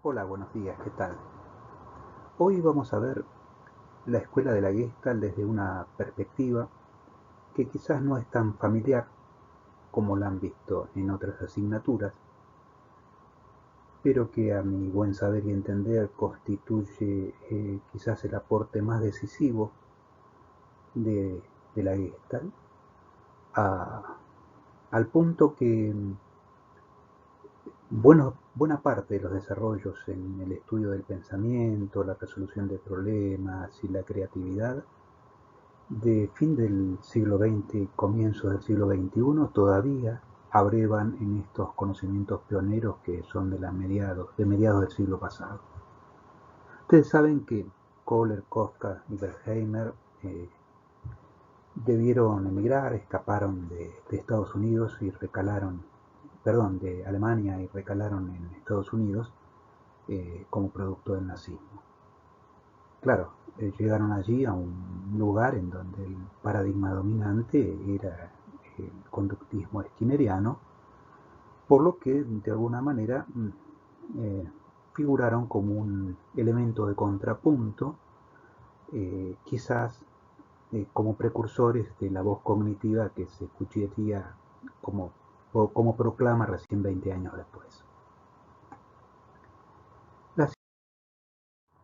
Hola, buenos días, ¿qué tal? Hoy vamos a ver la escuela de la Gestalt desde una perspectiva que quizás no es tan familiar como la han visto en otras asignaturas, pero que a mi buen saber y entender constituye quizás el aporte más decisivo de la Gestalt, a- al punto que buena parte de los desarrollos en el estudio del pensamiento, la resolución de problemas y la creatividad de fin del siglo XX, comienzos del siglo XXI, todavía abrevan en estos conocimientos pioneros que son de mediados del siglo pasado. Ustedes saben que Kohler, Kafka y Berkheimer debieron emigrar, escaparon de Estados Unidos y recalaron, perdón, de Alemania y recalaron en Estados Unidos como producto del nazismo. Claro, llegaron allí a un lugar en donde el paradigma dominante era el conductismo skinneriano, por lo que de alguna manera figuraron como un elemento de contrapunto, quizás como precursores de la voz cognitiva que se escucharía como, como proclama recién 20 años después. Las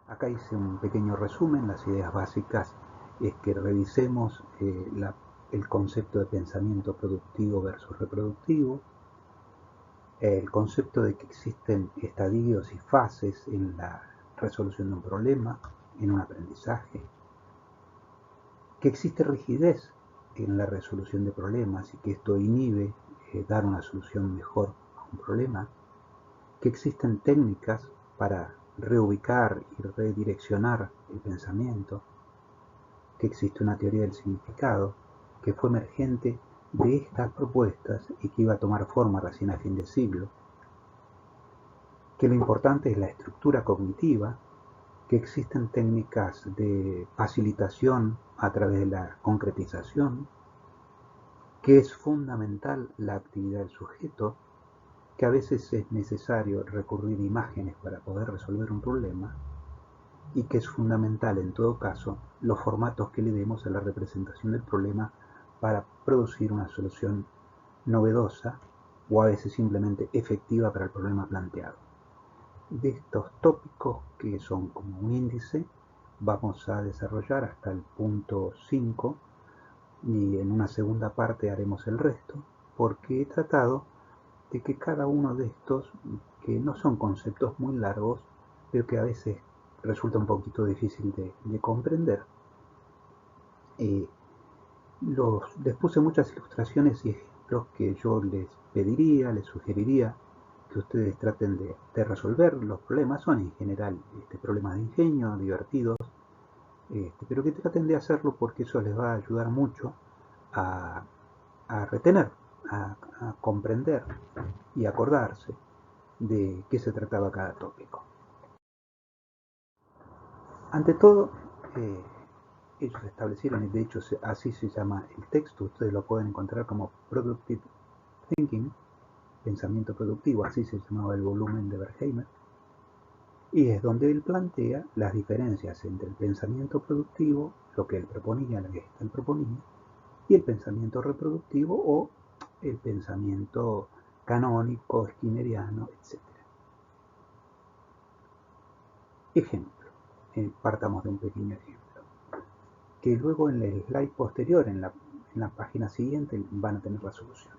Acá hice un pequeño resumen. Las ideas básicas es que revisemos el concepto de pensamiento productivo versus reproductivo, el concepto de que existen estadios y fases en la resolución de un problema, en un aprendizaje, que existe rigidez en la resolución de problemas y que esto inhibe dar una solución mejor a un problema, que existen técnicas para reubicar y redireccionar el pensamiento, que existe una teoría del significado que fue emergente de estas propuestas y que iba a tomar forma recién a fin de siglo, que lo importante es la estructura cognitiva, que existen técnicas de facilitación a través de la concretización, que es fundamental la actividad del sujeto, que a veces es necesario recurrir a imágenes para poder resolver un problema, y que es fundamental en todo caso los formatos que le demos a la representación del problema para producir una solución novedosa o a veces simplemente efectiva para el problema planteado. De estos tópicos, que son como un índice, vamos a desarrollar hasta el punto 5 y en una segunda parte haremos el resto, porque he tratado de que cada uno de estos, que no son conceptos muy largos, pero que a veces resulta un poquito difícil de comprender, les puse muchas ilustraciones y ejemplos que yo les pediría, les sugeriría que ustedes traten de resolver. Los problemas son en general problemas de ingenio, divertidos, pero que traten de hacerlo porque eso les va a ayudar mucho a, a retener, a comprender y acordarse de qué se trataba cada tópico. Ante todo, eh, ellos establecieron, y de hecho así se llama el texto, ustedes lo pueden encontrar como Productive Thinking, pensamiento productivo, así se llamaba el volumen de Berkheimer, y es donde él plantea las diferencias entre el pensamiento productivo, lo que él proponía, lo que él proponía, y el pensamiento reproductivo o el pensamiento canónico, skinneriano, etc. Ejemplo, partamos de un pequeño ejemplo, que luego en el slide posterior, en la página siguiente, van a tener la solución.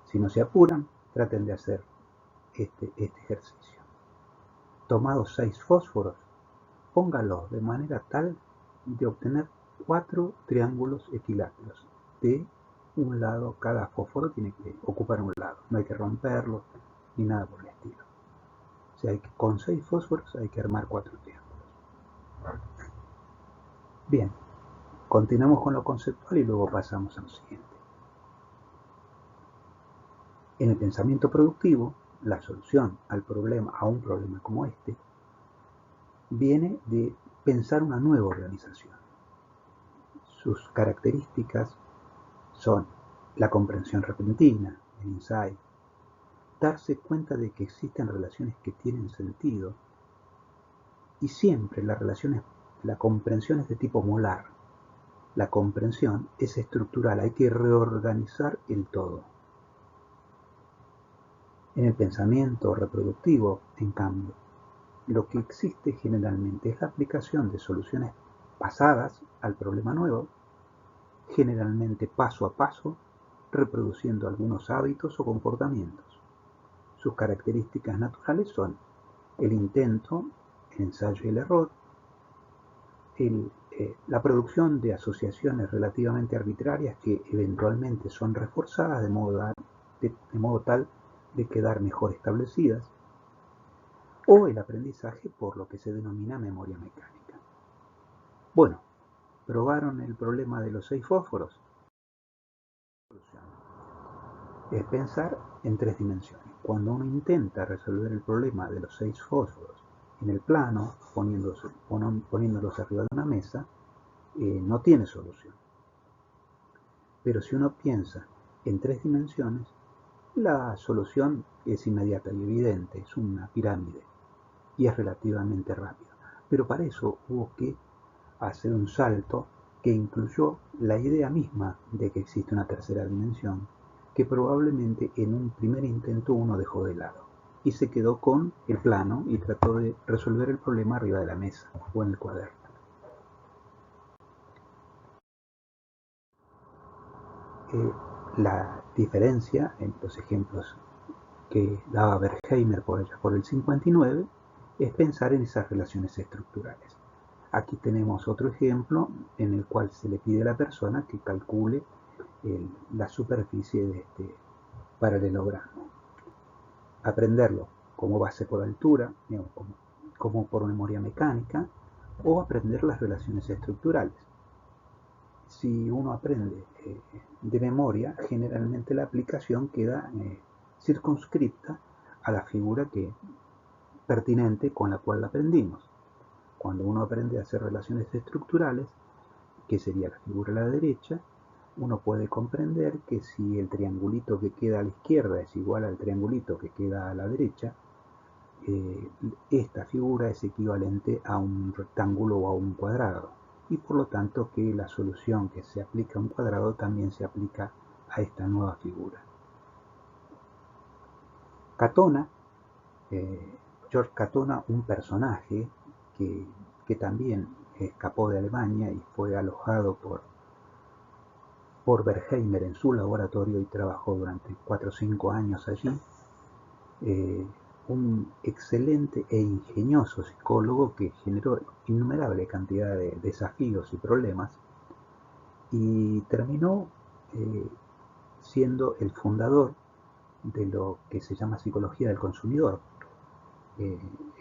Si no se apuran, traten de hacer este ejercicio. Tomados 6 fósforos, póngalos de manera tal de obtener 4 triángulos equiláteros. De un lado, cada fósforo tiene que ocupar un lado, no hay que romperlo ni nada por el estilo. O sea, con 6 fósforos hay que armar 4 triángulos. Bien, continuamos con lo conceptual y luego pasamos a lo siguiente. En el pensamiento productivo, la solución a un problema como este, viene de pensar una nueva organización. Sus características son la comprensión repentina, el insight, darse cuenta de que existen relaciones que tienen sentido, y siempre la comprensión es de tipo molar. La comprensión es estructural, hay que reorganizar el todo. En el pensamiento reproductivo, en cambio, lo que existe generalmente es la aplicación de soluciones pasadas al problema nuevo, generalmente paso a paso, reproduciendo algunos hábitos o comportamientos. Sus características naturales son el intento, el ensayo y el error, la producción de asociaciones relativamente arbitrarias que eventualmente son reforzadas de modo tal de quedar mejor establecidas, o el aprendizaje por lo que se denomina memoria mecánica. Bueno, ¿probaron el problema de los 6 fósforos? Es pensar en 3 dimensiones. Cuando uno intenta resolver el problema de los 6 fósforos en el plano, poniéndolos arriba de una mesa, no tiene solución. Pero si uno piensa en 3 dimensiones, la solución es inmediata y evidente, es una pirámide y es relativamente rápida. Pero para eso hubo que hacer un salto que incluyó la idea misma de que existe una tercera dimensión, que probablemente en un primer intento uno dejó de lado y se quedó con el plano y trató de resolver el problema arriba de la mesa o en el cuaderno. La diferencia en los ejemplos que daba Wertheimer por el 59 es pensar en esas relaciones estructurales. Aquí tenemos otro ejemplo en el cual se le pide a la persona que calcule la superficie de este paralelogramo. Aprenderlo como base por altura, digamos, como por memoria mecánica, o aprender las relaciones estructurales. Si uno aprende de memoria, generalmente la aplicación queda circunscripta a la figura pertinente con la cual la aprendimos. Cuando uno aprende a hacer relaciones estructurales, que sería la figura a la derecha, uno puede comprender que si el triangulito que queda a la izquierda es igual al triangulito que queda a la derecha, esta figura es equivalente a un rectángulo o a un cuadrado, y por lo tanto que la solución que se aplica a un cuadrado también se aplica a esta nueva figura. Catona, George Catona, un personaje que también escapó de Alemania y fue alojado por Wertheimer en su laboratorio y trabajó durante 4 o 5 años allí. Un excelente e ingenioso psicólogo que generó innumerable cantidad de desafíos y problemas y terminó siendo el fundador de lo que se llama psicología del consumidor.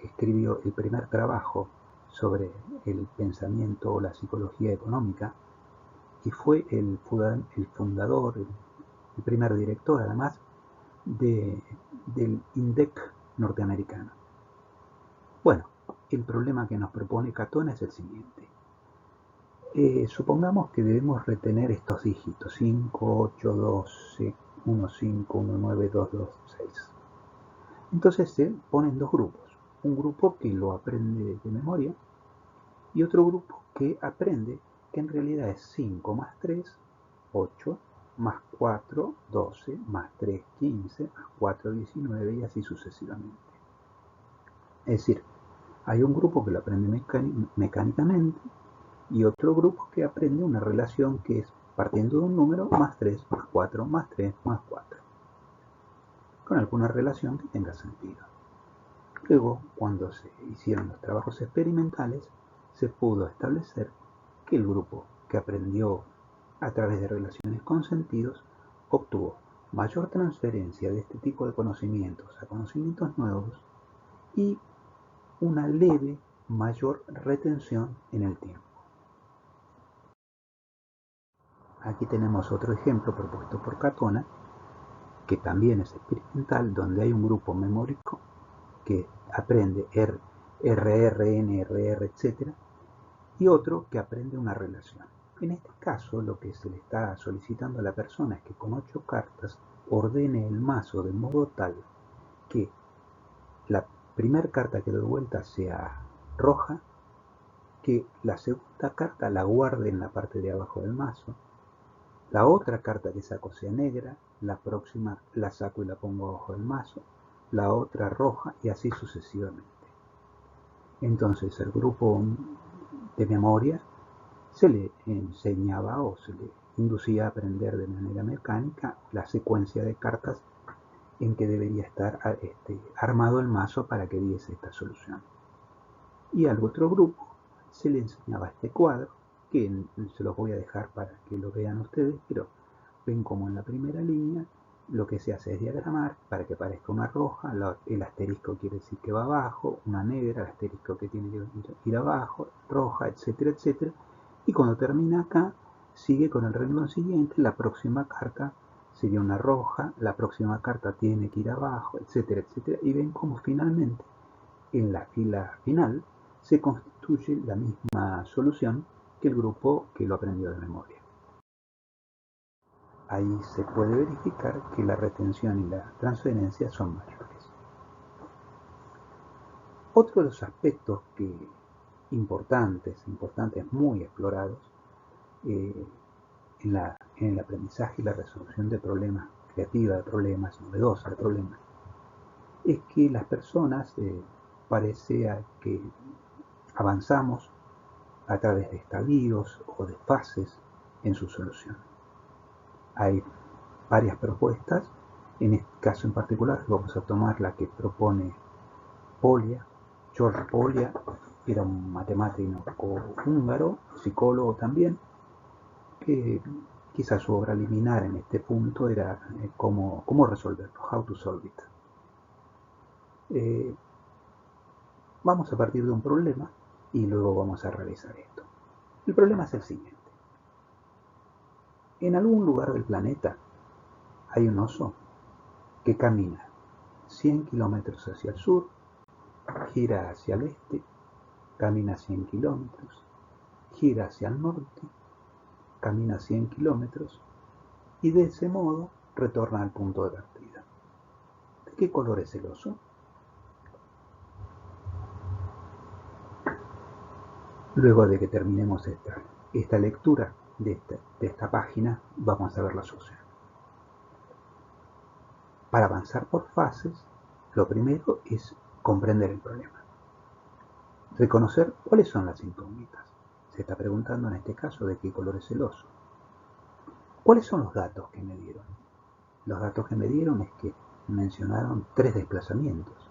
Escribió el primer trabajo sobre el pensamiento o la psicología económica y fue el fundador, el primer director además del INDEC norteamericano. Bueno, el problema que nos propone Catona es el siguiente. Supongamos que debemos retener estos dígitos: 5, 8, 12, 1, 5, 1, 9, 2, 2, 6. Entonces se ponen dos grupos. Un grupo que lo aprende de memoria y otro grupo que aprende que en realidad es 5 más 3, 8, más 4, 12, más 3, 15, más 4, 19 y así sucesivamente. Es decir, hay un grupo que lo aprende mecánicamente y otro grupo que aprende una relación que es partiendo de un número más 3, más 4, más 3, más 4, con alguna relación que tenga sentido. Luego, cuando se hicieron los trabajos experimentales, se pudo establecer que el grupo que aprendió a través de relaciones con sentidos obtuvo mayor transferencia de este tipo de conocimientos a conocimientos nuevos y una leve mayor retención en el tiempo. Aquí tenemos otro ejemplo propuesto por Catona, que también es experimental, donde hay un grupo memórico que aprende RR, NRR, etc., y otro que aprende una relación. En este caso, lo que se le está solicitando a la persona es que con 8 cartas ordene el mazo de modo tal que la primera carta que doy vuelta sea roja, que la segunda carta la guarde en la parte de abajo del mazo, la otra carta que saco sea negra, la próxima la saco y la pongo abajo del mazo, la otra roja y así sucesivamente. Entonces el grupo de memoria se le enseñaba o se le inducía a aprender de manera mecánica la secuencia de cartas en que debería estar armado el mazo para que diese esta solución. Y al otro grupo se le enseñaba este cuadro, que se los voy a dejar para que lo vean ustedes, pero ven como en la primera línea lo que se hace es diagramar para que parezca una roja, el asterisco quiere decir que va abajo, una negra, el asterisco que tiene que ir abajo, roja, etcétera, etcétera. Y cuando termina acá, sigue con el renglón siguiente, la próxima carta sería una roja, la próxima carta tiene que ir abajo, etcétera, etcétera. Y ven cómo finalmente, en la fila final, se constituye la misma solución que el grupo que lo aprendió de memoria. Ahí se puede verificar que la retención y la transferencia son mayores. Otro de los aspectos importantes, muy explorados en el aprendizaje y la resolución de problemas, creativa de problemas, novedosa de problemas, es que las personas parece que avanzamos a través de estadios o de fases en su solución. Hay varias propuestas, en este caso en particular vamos a tomar la que propone Polya. George Polya era un matemático húngaro, psicólogo también, que quizás su obra liminar en este punto era cómo resolverlo, how to solve it. Vamos a partir de un problema y luego vamos a realizar esto. El problema es el siguiente. En algún lugar del planeta hay un oso que camina 100 kilómetros hacia el sur, gira hacia el este, camina 100 kilómetros, gira hacia el norte, camina 100 kilómetros y de ese modo retorna al punto de partida. ¿De qué color es el oso? Luego de que terminemos esta lectura de esta página, vamos a ver la solución. Para avanzar por fases, lo primero es comprender el problema. Reconocer cuáles son las incógnitas. Se está preguntando en este caso de qué color es el oso. ¿Cuáles son los datos que me dieron? Los datos que me dieron es que mencionaron 3 desplazamientos.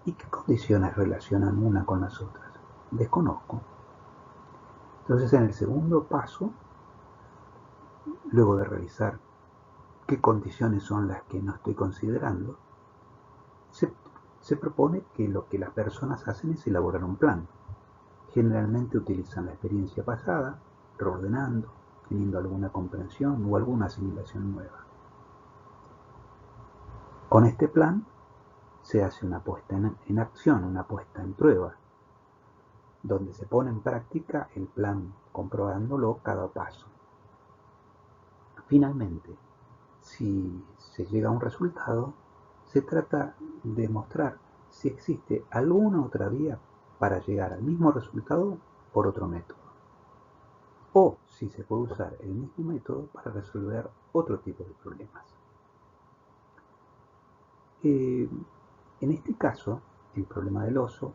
¿Y qué condiciones relacionan una con las otras? Desconozco. Entonces, en el segundo paso, luego de revisar qué condiciones son las que no estoy considerando, se propone que lo que las personas hacen es elaborar un plan. Generalmente utilizan la experiencia pasada, reordenando, teniendo alguna comprensión o alguna asimilación nueva. Con este plan se hace una puesta en acción, una puesta en prueba, donde se pone en práctica el plan comprobándolo cada paso. Finalmente, si se llega a un resultado, se trata de mostrar si existe alguna otra vía para llegar al mismo resultado por otro método, o si se puede usar el mismo método para resolver otro tipo de problemas. En este caso, el problema del oso,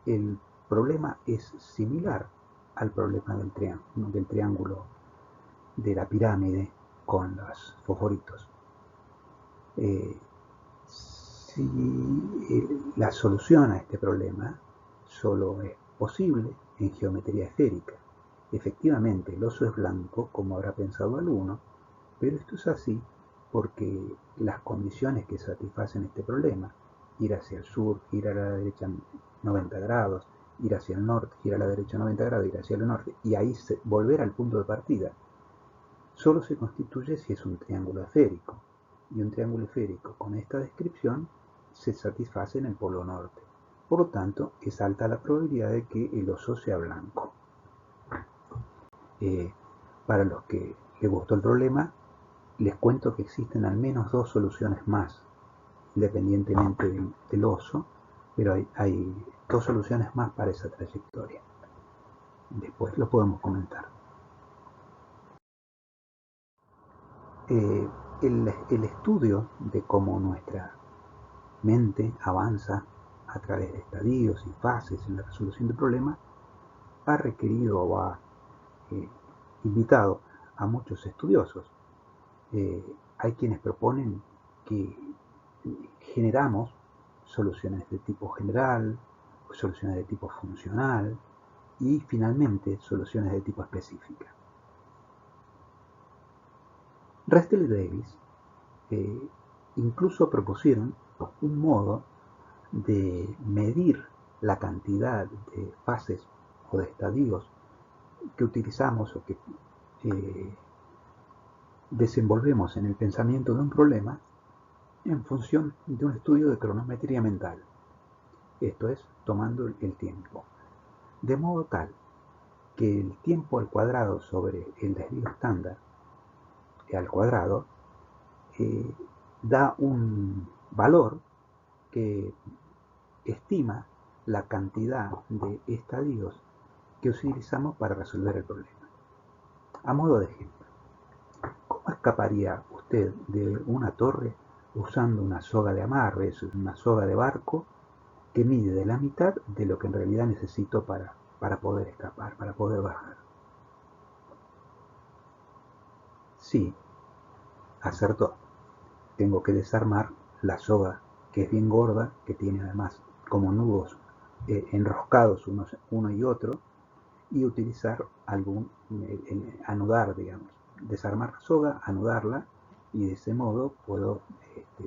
el problema es similar al problema del triángulo de la pirámide con los fosforitos. Si la solución a este problema solo es posible en geometría esférica. Efectivamente, el oso es blanco, como habrá pensado alguno, pero esto es así porque las condiciones que satisfacen este problema, ir hacia el sur, girar a la derecha 90 grados, ir hacia el norte, girar a la derecha 90 grados, ir hacia el norte, y ahí volver al punto de partida, solo se constituye si es un triángulo esférico. Y un triángulo esférico con esta descripción se satisface en el polo norte. Por lo tanto, es alta la probabilidad de que el oso sea blanco. Para los que les gustó el problema, les cuento que existen al menos 2 soluciones más independientemente del oso, pero hay dos soluciones más para esa trayectoria. Después lo podemos comentar. El estudio de cómo nuestra mente avanza a través de estadios y fases en la resolución de problemas ha requerido o ha invitado a muchos estudiosos. Hay quienes proponen que generamos soluciones de tipo general, soluciones de tipo funcional y finalmente soluciones de tipo específica. Restel y Davis incluso propusieron un modo de medir la cantidad de fases o de estadios que utilizamos o que desenvolvemos en el pensamiento de un problema en función de un estudio de cronometría mental. Esto es, tomando el tiempo. De modo tal que el tiempo al cuadrado sobre el desvío estándar al cuadrado da un valor que estima la cantidad de estadios que utilizamos para resolver el problema. A modo de ejemplo, ¿cómo escaparía usted de una torre usando una soga de amarre, una soga de barco, que mide de la mitad de lo que en realidad necesito para poder escapar, para poder bajar? Sí, acertó. Tengo que desarmar la soga, que es bien gorda, que tiene además como nudos enroscados uno y otro, y utilizar anudar, digamos, desarmar la soga, anudarla, y de ese modo puedo,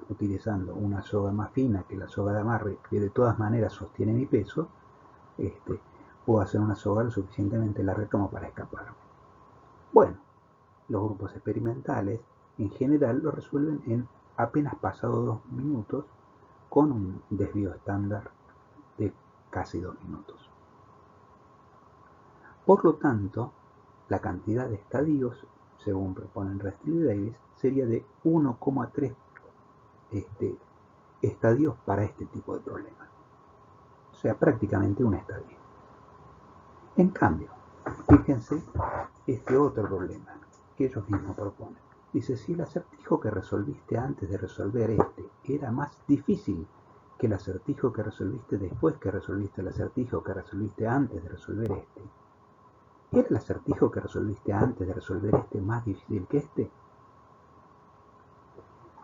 utilizando una soga más fina que la soga de amarre, que de todas maneras sostiene mi peso, puedo hacer una soga lo suficientemente larga como para escaparme. Bueno, los grupos experimentales en general lo resuelven en apenas pasados 2 minutos con un desvío estándar de casi 2 minutos. Por lo tanto, la cantidad de estadios, según proponen Restel y Davis, sería de 1,3 estadios para este tipo de problemas. O sea, prácticamente un estadio. En cambio, fíjense este otro problema que ellos mismos proponen. Dice, si el acertijo que resolviste antes de resolver este era más difícil que el acertijo que resolviste después que resolviste el acertijo que resolviste antes de resolver este, ¿era el acertijo que resolviste antes de resolver este más difícil que este?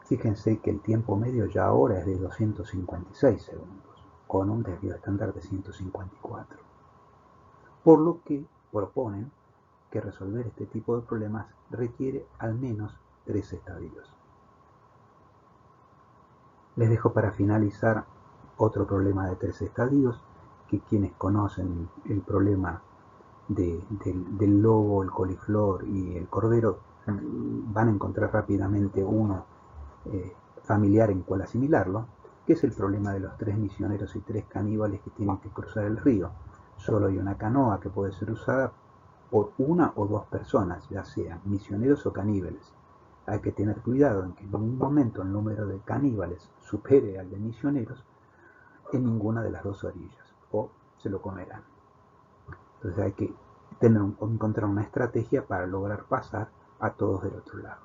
Fíjense que el tiempo medio ya ahora es de 256 segundos, con un desvío estándar de 154. Por lo que proponen que resolver este tipo de problemas requiere al menos 3 estadios. Les dejo para finalizar otro problema de 3 estadios, que quienes conocen el problema del lobo, el coliflor y el cordero van a encontrar rápidamente uno familiar en cual asimilarlo, que es el problema de los 3 misioneros y 3 caníbales que tienen que cruzar el río. Solo hay una canoa que puede ser usada por una o dos personas, ya sean misioneros o caníbales. Hay que tener cuidado en que en ningún momento el número de caníbales supere al de misioneros en ninguna de las dos orillas, o se lo comerán. Entonces hay que encontrar una estrategia para lograr pasar a todos del otro lado.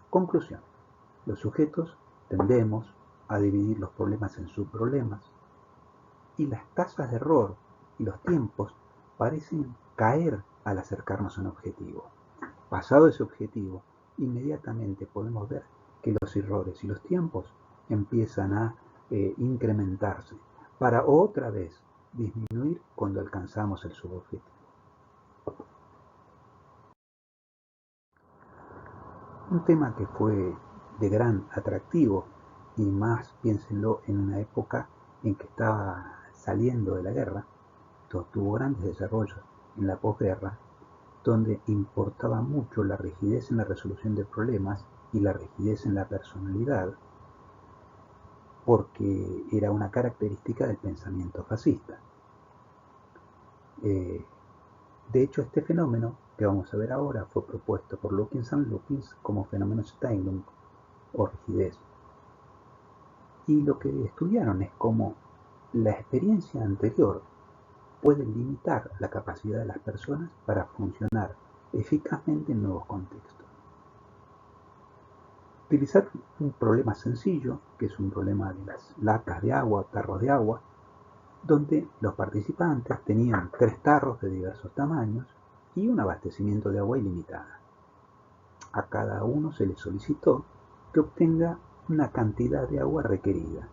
Conclusión. Los sujetos tendemos a dividir los problemas en subproblemas, y las tasas de error y los tiempos parecen caer al acercarnos a un objetivo. Pasado ese objetivo, inmediatamente podemos ver que los errores y los tiempos empiezan a incrementarse para otra vez disminuir cuando alcanzamos el subobjetivo. Un tema que fue de gran atractivo, y más piénsenlo en una época en que estaba saliendo de la guerra, tuvo grandes desarrollos en la posguerra, donde importaba mucho la rigidez en la resolución de problemas y la rigidez en la personalidad, porque era una característica del pensamiento fascista. De hecho, este fenómeno que vamos a ver ahora fue propuesto por Lukins and Lukins como fenómeno Steinlung o rigidez. Y lo que estudiaron es cómo la experiencia anterior puede limitar la capacidad de las personas para funcionar eficazmente en nuevos contextos. Utilizar un problema sencillo, que es un problema de las latas de agua, tarros de agua, donde los participantes tenían 3 tarros de diversos tamaños y un abastecimiento de agua ilimitada. A cada uno se le solicitó que obtenga una cantidad de agua requerida.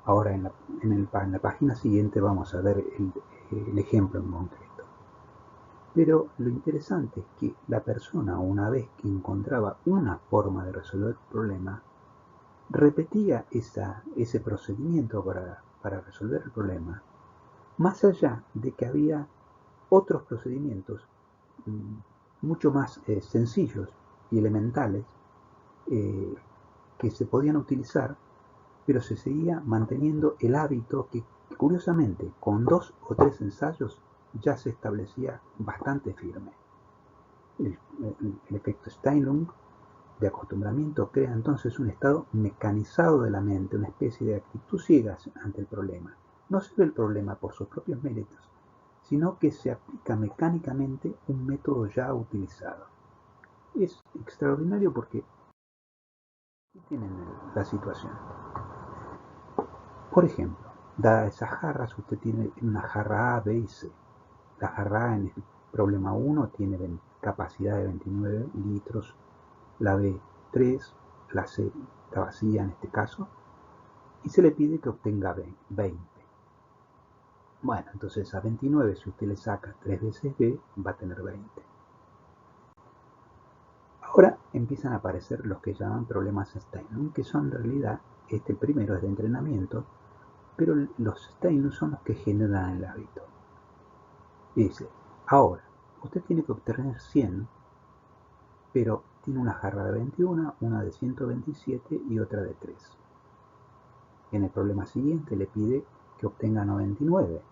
Ahora en la página siguiente vamos a ver el ejemplo en concreto. Pero lo interesante es que la persona, una vez que encontraba una forma de resolver el problema, repetía ese procedimiento para resolver el problema, más allá de que había otros procedimientos mucho más sencillos y elementales que se podían utilizar, pero se seguía manteniendo el hábito que, curiosamente, con 2 o 3 ensayos ya se establecía bastante firme. El efecto Steinlung de acostumbramiento crea entonces un estado mecanizado de la mente, una especie de actitud ciega ante el problema. No se ve el problema por sus propios méritos, sino que se aplica mecánicamente un método ya utilizado. Es extraordinario porque aquí tienen la situación. Por ejemplo, dadas esas jarras, usted tiene una jarra A, B y C. La jarra A en el problema 1 tiene capacidad de 29 litros, la B 3, la C está vacía en este caso, y se le pide que obtenga 20. Bueno, entonces a 29, si usted le saca 3 veces B, va a tener 20. Ahora empiezan a aparecer los que llaman problemas Steinlung, que son en realidad, el primero es de entrenamiento, pero los Steinlung son los que generan el hábito. Y dice, ahora, usted tiene que obtener 100, pero tiene una jarra de 21, una de 127 y otra de 3. En el problema siguiente le pide que obtenga 99.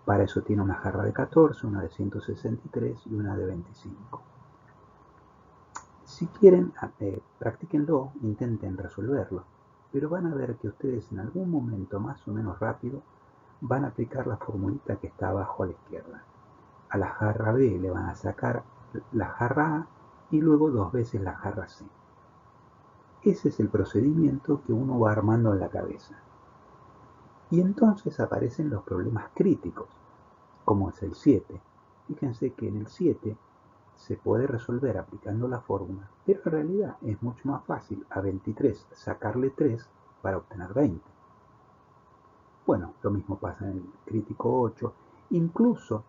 Para eso tiene una jarra de 14, una de 163 y una de 25. Si quieren, practíquenlo, intenten resolverlo, pero van a ver que ustedes en algún momento más o menos rápido van a aplicar la formulita que está abajo a la izquierda. A la jarra B le van a sacar la jarra A y luego 2 veces la jarra C. Ese es el procedimiento que uno va armando en la cabeza. Y entonces aparecen los problemas críticos, como es el 7. Fíjense que en el 7 se puede resolver aplicando la fórmula, pero en realidad es mucho más fácil a 23 sacarle 3 para obtener 20. Bueno, lo mismo pasa en el crítico 8. Incluso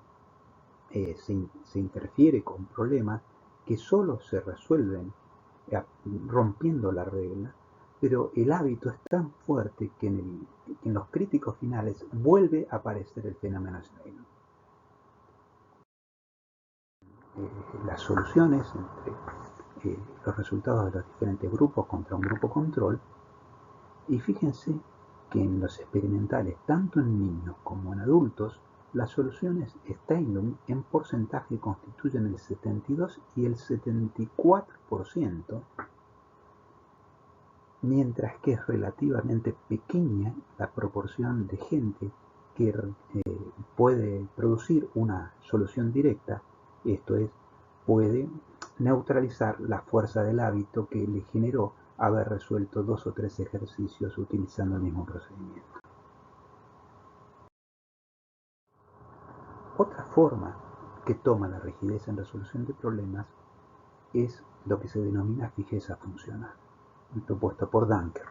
se interfiere con problemas que solo se resuelven rompiendo la regla, pero el hábito es tan fuerte que en los críticos finales vuelve a aparecer el fenómeno Steinlung. Las soluciones entre los resultados de los diferentes grupos contra un grupo control, y fíjense que en los experimentales, tanto en niños como en adultos, las soluciones Steinlung en porcentaje constituyen el 72 y el 74%, mientras que es relativamente pequeña la proporción de gente que puede producir una solución directa, esto es, puede neutralizar la fuerza del hábito que le generó haber resuelto 2 o 3 ejercicios utilizando el mismo procedimiento. Otra forma que toma la rigidez en resolución de problemas es lo que se denomina fijeza funcional, propuesto por Dunker.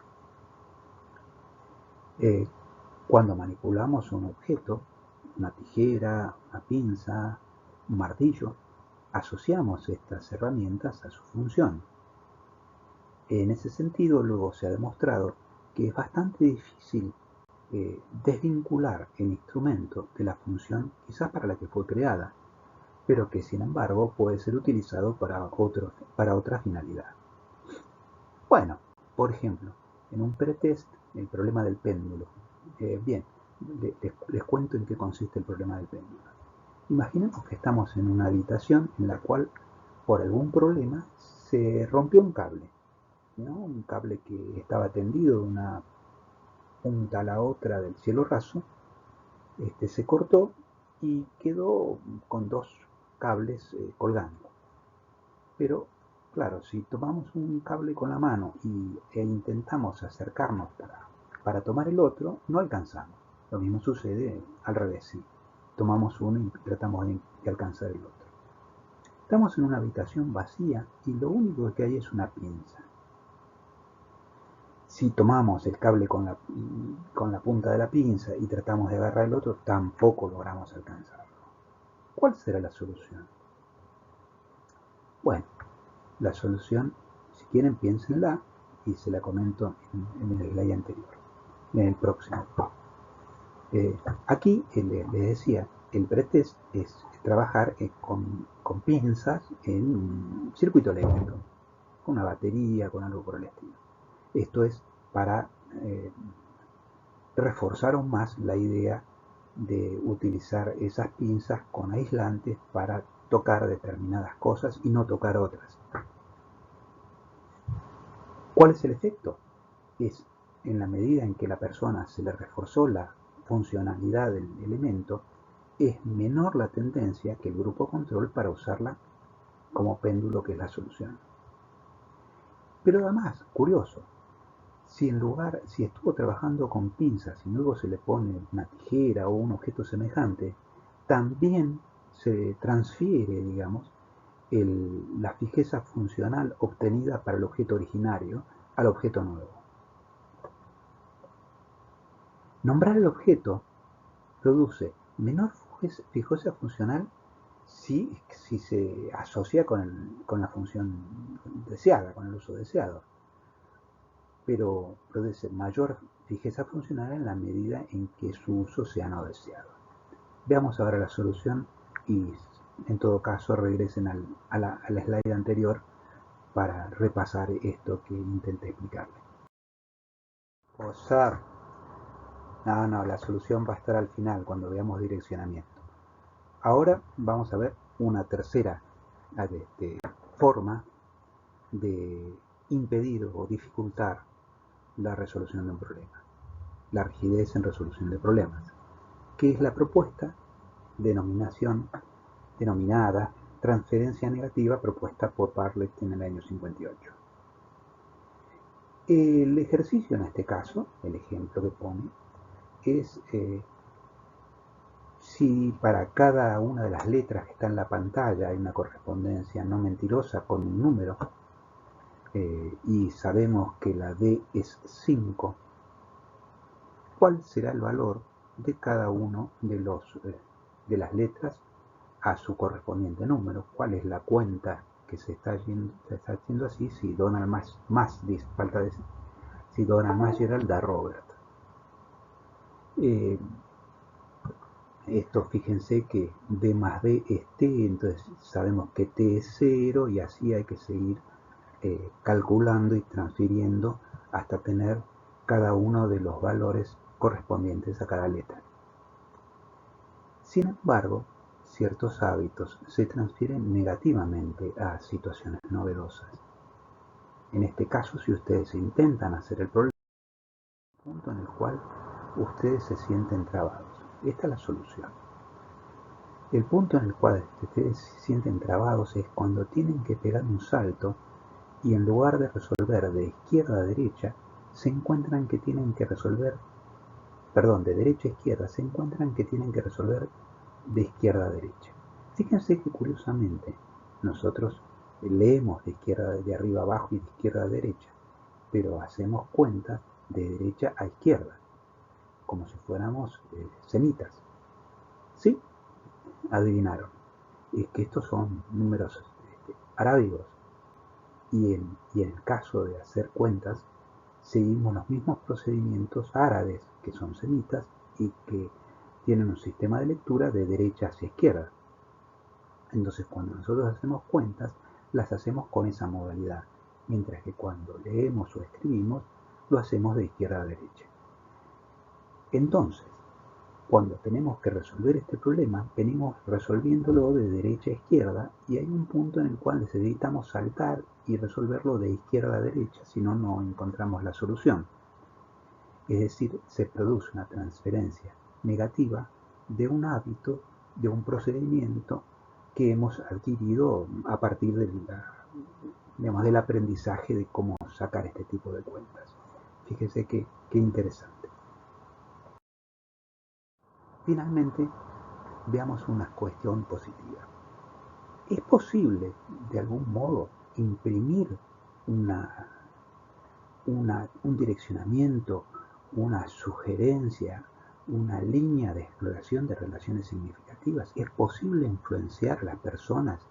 Cuando manipulamos un objeto, una tijera, una pinza, un martillo, asociamos estas herramientas a su función. En ese sentido, luego se ha demostrado que es bastante difícil desvincular el instrumento de la función quizás para la que fue creada, pero que sin embargo puede ser utilizado para otra finalidad. Bueno, por ejemplo, en un pretest, el problema del péndulo. Bien, les cuento en qué consiste el problema del péndulo. Imaginemos que estamos en una habitación en la cual por algún problema se rompió un cable. ¿no? Un cable que estaba tendido de una punta a la otra del cielo raso, se cortó y quedó con dos cables colgando. Pero claro, si tomamos un cable con la mano e intentamos acercarnos para tomar el otro, no alcanzamos. Lo mismo sucede al revés, si tomamos uno y tratamos de alcanzar el otro. Estamos en una habitación vacía y lo único que hay es una pinza. Si tomamos el cable con la punta de la pinza y tratamos de agarrar el otro, tampoco logramos alcanzarlo. ¿Cuál será la solución? Bueno, la solución, si quieren, piénsenla y se la comento en el slide anterior, en el próximo. Aquí les decía, el pretest es trabajar con pinzas en un circuito eléctrico, con una batería, con algo por el estilo. Esto es para reforzar aún más la idea de utilizar esas pinzas con aislantes para tocar determinadas cosas y no tocar otras. ¿Cuál es el efecto? Es en la medida en que la persona se le reforzó la funcionalidad del elemento, es menor la tendencia que el grupo control para usarla como péndulo, que es la solución. Pero además, curioso, si estuvo trabajando con pinzas y luego se le pone una tijera o un objeto semejante, también se transfiere, digamos, la fijeza funcional obtenida para el objeto originario al objeto nuevo. Nombrar el objeto produce menor fijeza funcional si se asocia con la función deseada, con el uso deseado, pero produce mayor fijeza funcional en la medida en que su uso sea no deseado. Veamos ahora la solución y en todo caso regresen a la slide anterior para repasar esto que intenté explicarle. Posar. No, la solución va a estar al final cuando veamos direccionamiento. Ahora vamos a ver una tercera forma de impedir o dificultar la resolución de un problema, la rigidez en resolución de problemas, que es la propuesta denominada transferencia negativa, propuesta por Bartlett en el año 58. El ejercicio en este caso, el ejemplo que pone, es si para cada una de las letras que está en la pantalla hay una correspondencia no mentirosa con un número, y sabemos que la D es 5, ¿cuál será el valor de cada uno de las letras a su correspondiente número? ¿Cuál es la cuenta que se está haciendo así si Donald más falta decir, si Donald Masgerald da Robert? Esto, fíjense que D más D es T, entonces sabemos que T es 0 y así hay que seguir calculando y transfiriendo hasta tener cada uno de los valores correspondientes a cada letra. Sin embargo, ciertos hábitos se transfieren negativamente a situaciones novedosas. En este caso, si ustedes intentan hacer el problema, hay un punto en el cual ustedes se sienten trabados. Esta es la solución. El punto en el cual ustedes se sienten trabados es cuando tienen que pegar un salto y en lugar de resolver de izquierda a derecha, se encuentran que tienen que resolver, de derecha a izquierda, se encuentran que tienen que resolver de izquierda a derecha. Fíjense que curiosamente nosotros leemos de arriba a abajo y de izquierda a derecha, pero hacemos cuentas de derecha a izquierda, como si fuéramos semitas. ¿Sí? Adivinaron. Es que estos son números arábigos. Y en el caso de hacer cuentas, seguimos los mismos procedimientos árabes, que son semitas, y que tienen un sistema de lectura de derecha hacia izquierda. Entonces, cuando nosotros hacemos cuentas, las hacemos con esa modalidad, mientras que cuando leemos o escribimos, lo hacemos de izquierda a derecha. Entonces, Cuando tenemos que resolver este problema, venimos resolviéndolo de derecha a izquierda y hay un punto en el cual necesitamos saltar y resolverlo de izquierda a derecha, si no, no encontramos la solución. Es decir, se produce una transferencia negativa de un hábito, de un procedimiento que hemos adquirido a partir del aprendizaje de cómo sacar este tipo de cuentas. Fíjese qué interesante. Finalmente, veamos una cuestión positiva. ¿Es posible, de algún modo, imprimir un direccionamiento, una sugerencia, una línea de exploración de relaciones significativas? ¿Es posible influenciar a las personas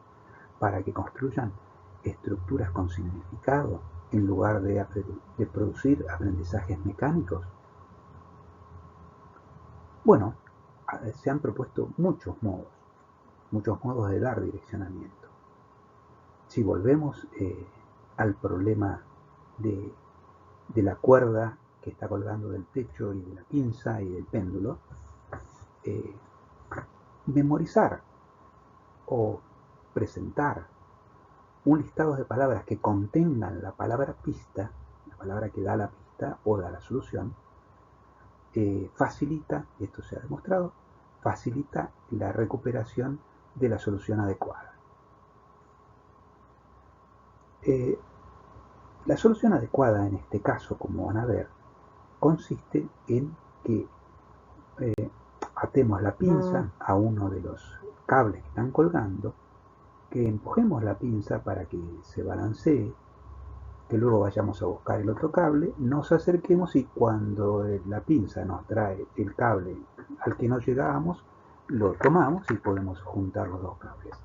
para que construyan estructuras con significado en lugar de producir aprendizajes mecánicos? Bueno, se han propuesto muchos modos de dar direccionamiento. Si volvemos al problema de la cuerda que está colgando del techo y de la pinza y del péndulo, memorizar o presentar un listado de palabras que contengan la palabra pista, la palabra que da la pista o da la solución, facilita, esto se ha demostrado, facilita la recuperación de la solución adecuada. La solución adecuada en este caso, como van a ver, consiste en que atemos la pinza a uno de los cables que están colgando, que empujemos la pinza para que se balancee, que luego vayamos a buscar el otro cable, nos acerquemos y cuando la pinza nos trae el cable al que no llegábamos, lo tomamos y podemos juntar los dos cables.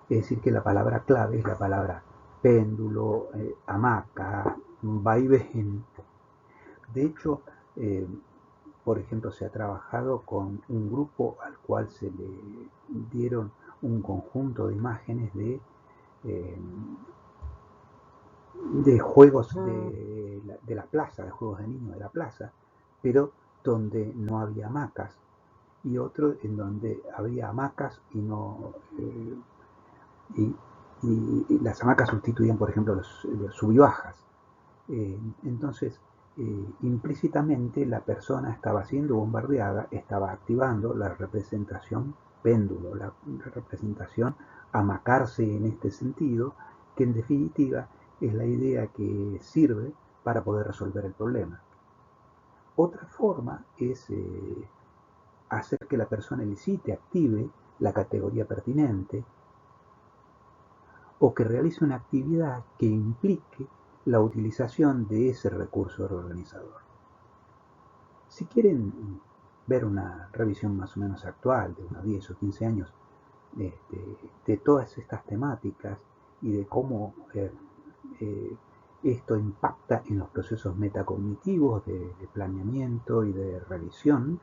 Es decir, que la palabra clave es la palabra péndulo, hamaca, vaivén. De hecho, por ejemplo, se ha trabajado con un grupo al cual se le dieron un conjunto de imágenes de juegos de la plaza, de juegos de niños de la plaza, pero donde no había hamacas, y otro en donde había hamacas y no y las hamacas sustituían, por ejemplo, los subibajas. Entonces, implícitamente la persona estaba siendo bombardeada, estaba activando la representación péndulo, la representación hamacarse en este sentido, que en definitiva es la idea que sirve para poder resolver el problema. Otra forma es hacer que la persona elicite, active la categoría pertinente, o que realice una actividad que implique la utilización de ese recurso reorganizador. Si quieren ver una revisión más o menos actual, de unos 10 o 15 años, de todas estas temáticas y de cómo esto impacta en los procesos metacognitivos de planeamiento y de revisión,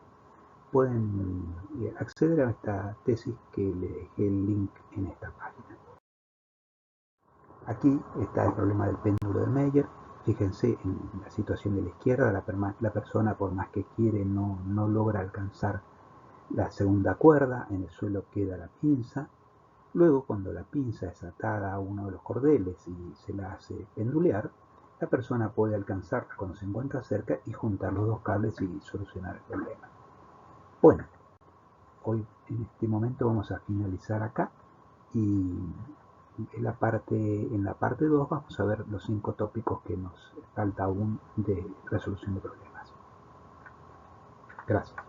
pueden acceder a esta tesis que les dejé el link en esta página. Aquí está el problema del péndulo de Meyer. Fíjense en la situación de la izquierda, la persona por más que quiere no logra alcanzar la segunda cuerda, en el suelo queda la pinza. Luego, cuando la pinza es atada a uno de los cordeles y se la hace pendulear, la persona puede alcanzarla cuando se encuentra cerca y juntar los dos cables y solucionar el problema. Bueno, hoy en este momento vamos a finalizar acá y en la parte 2 vamos a ver los 5 tópicos que nos falta aún de resolución de problemas. Gracias.